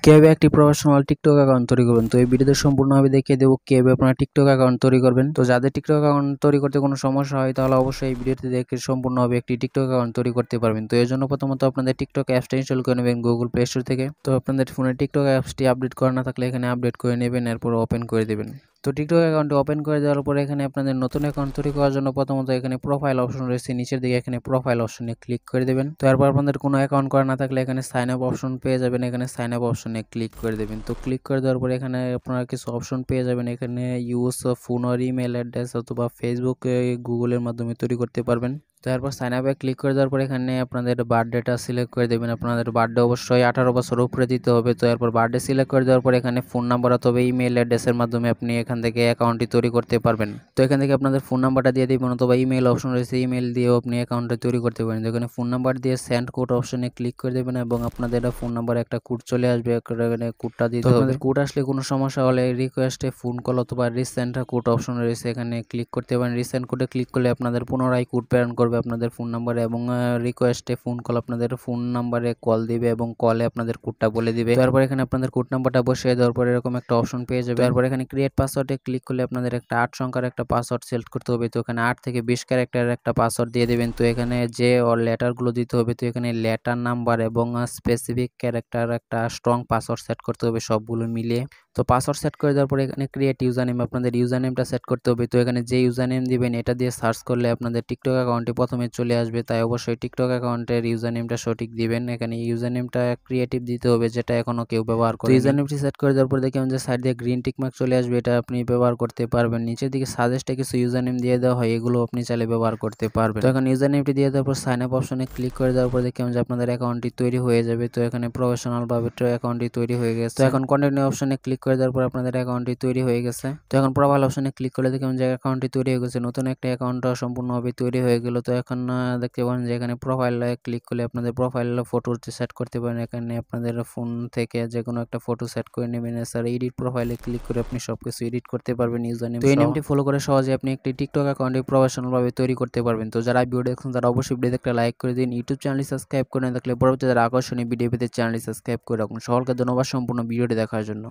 কিভাবে একটি professional TikTok account তৈরি করবেন। তো এই ভিডিওতে সম্পূর্ণভাবে দেখিয়ে দেবো কিভাবে আপনারা টিকটক অ্যাকাউন্ট তৈরি করবেন। তো যাদের টিকটক অ্যাকাউন্ট তৈরি করতে কোনো সমস্যা হয় তাহলে অবশ্যই এই ভিডিওতে দেখে সম্পূর্ণভাবে একটি টিকটক অ্যাকাউন্ট তৈরি করতে পারবেন। তো এর জন্য প্রথমত আপনাদের টিকটক অ্যাপসটা ইনস্টল করে নেবেন গুগল প্লে স্টোর থেকে। তো আপনাদের ফোনে টিকটক অ্যাপসটি আপডেট করা না থাকলে এখানে আপডেট করে নেবেন, এরপর ওপেন করে দেবেন। তো টিকটক অ্যাকাউন্টটি ওপেন করে দেওয়ার পরে এখানে আপনাদের নতুন অ্যাকাউন্ট তৈরি করার জন্য প্রথমত এখানে প্রোফাইল অপশন রয়েছে, নিচের দিকে এখানে প্রোফাইল অপশনে ক্লিক করে দেবেন। তো এরপর আপনাদের কোনো অ্যাকাউন্ট করা না থাকলে এখানে সাইন আপ অপশন পেয়ে যাবেন, এখানে সাইন আপ অপশনে ক্লিক করে দেবেন। তো ক্লিক করে দেওয়ার পরে এখানে আপনারা কিছু অপশন পেয়ে যাবেন, এখানে ইউজ ফোন আর ইমেল অ্যাড্রেস অথবা ফেসবুক গুগলের মাধ্যমে তৈরি করতে পারবেন। তো এরপর সাইন আপে ক্লিক করে দেওয়ার পর এখানে আপনাদের বার্থডেটা সিলেক্ট করে দেবেন। আপনাদের বার্থডে অবশ্যই 18 বছর উপরে দিতে হবে। তো এরপর বার্থডে সিলেক্ট করে দেওয়ার পর এখানে ফোন নাম্বার অথবা ইমেল অ্যাড্রেসের মাধ্যমে আপনি এখান থেকে অ্যাকাউন্টটি তৈরি করতে পারবেন। তো এখান থেকে আপনাদের ফোন নাম্বারটা দিয়ে দিবেন অথবা ইমেল অপশন রয়েছে, ইমেল দিয়েও আপনি অ্যাকাউন্টটা তৈরি করতে পারেন। তো এখানে ফোন নাম্বার দিয়ে সেন্ড কোড অপশনে ক্লিক করে দেবেন এবং আপনাদের ফোন নাম্বারে একটা কোড চলে আসবে, এখানে কোডটা দিতে হবে। আপনাদের কোড আসলে কোনো সমস্যা হলে রিকোয়েস্টে ফোন কল অথবা রিসেন্ট কোড অপশন রয়েছে, এখানে ক্লিক করতে পারেন। রিসেন্ট কোডে ক্লিক করলে আপনাদের পুনরায় কোড প্রেরণ করবে আপনাদের ফোন নাম্বার এবং রিকোয়েস্টে ফোন কল আপনাদের ফোন নাম্বারে কল দিবে এবং কলে আপনাদের কোডটা বলে দিবে। তারপর এখানে আপনাদের কোড নাম্বারটা বসিয়ে দেওয়ার পর এরকম একটা অপশন পেয়ে যাবে। তারপর এখানে ক্রিয়েট পাসওয়ার্ডে ক্লিক করলে আপনাদের একটা 8 সংখ্যার একটা পাসওয়ার্ড সিলেক্ট করতে হবে। তো এখানে 8 থেকে 20 ক্যারেক্টারের একটা পাসওয়ার্ড দিয়ে দেবেন। তো এখানে যে লেটারগুলো দিতে হবে, তো এখানে লেটার নাম্বার এবং স্পেসিফিক ক্যারেক্টার একটা স্ট্রং পাসওয়ার্ড সেট করতে হবে সবগুলো মিলিয়ে। তো পাসওয়ার্ড সেট করে দেওয়ার পরে এখানে ক্রিয়েট ইউজার নেম, আপনাদের ইউজার নেমটা সেট করতে হবে। তো এখানে যে ইউজার নেম দিবেন এটা দিয়ে সার্চ করলে আপনাদের টিকটক অ্যাকাউন্টে প্রথমে চলে আসবে, তাই অবশ্যই টিকটক অ্যাকাউন্টের ইউজার নেমটা সঠিক দিবেন। এখানে ইউজার নেমটা ক্রিয়েটিভ দিতে হবে যেটা এখনো কেউ ব্যবহার করে। ইউজার নেমটি সেট করে দেওয়ার পর দেখবেন যে সাইড দিয়ে গ্রিন টিক মার্ক চলে আসবে, এটা আপনি ব্যবহার করতে পারবেন। নিচের দিকে সাজেস্টে কিছু ইউজার নেম দিয়ে দেওয়া হয়, এগুলো আপনি চাইলে ব্যবহার করতে পারবেন। তো এখন ইউজার নেমটি দিয়ে দেওয়ার পর সাইন আপ অপশনে ক্লিক করে দেওয়ার পর দেখবেন যে আপনাদের অ্যাকাউন্টটি তৈরি হয়ে যাবে। তো এখানে প্রফেশনাল ভাবে অ্যাকাউন্টটি তৈরি হয়ে গেছে। তো এখন কন্টিনিউ অপশনে ক্লিক করে দেওয়ার পর আপনাদের অ্যাকাউন্টটি তৈরি হয়ে গেছে। তো এখন প্রোফাইল অপশনে ক্লিক করলে দেখবেন যে অ্যাকাউন্টটি তৈরি হয়ে গেছে, নতুন একটা অ্যাকাউন্ট সম্পূর্ণভাবে তৈরি হয়ে গেল। তো এখন দেখতে পারেন যে এখানে প্রোফাইলে ক্লিক করলে আপনাদের প্রোফাইল ফটো সেট করতে পারেন। এখানে আপনাদের ফোন থেকে যে কোনো একটা ফটো সেট করে নেবেন। স্যার এডিট প্রোফাইলে ক্লিক করে আপনি সবকিছু এডিট করতে পারবেন ইউজার নেম। তো এই নেমটি ফলো করে সহজে আপনি একটি টিকটক অ্যাকাউন্টে প্রফেশনাল ভাবে তৈরি করতে পারবেন। তো যারা ভিডিও দেখছেন তারা অবশ্যই ভিডিওতে একটা লাইক করে দিন, ইউটিউব চ্যানেলটি সাবস্ক্রাইব করে থাকলে পরবর্তীতে আকর্ষণীয় ভিডিও পেতে চ্যানেলটি সাবস্ক্রাইব করে রাখুন। সকলকে ধন্যবাদ সম্পূর্ণ ভিডিওটি দেখার জন্য।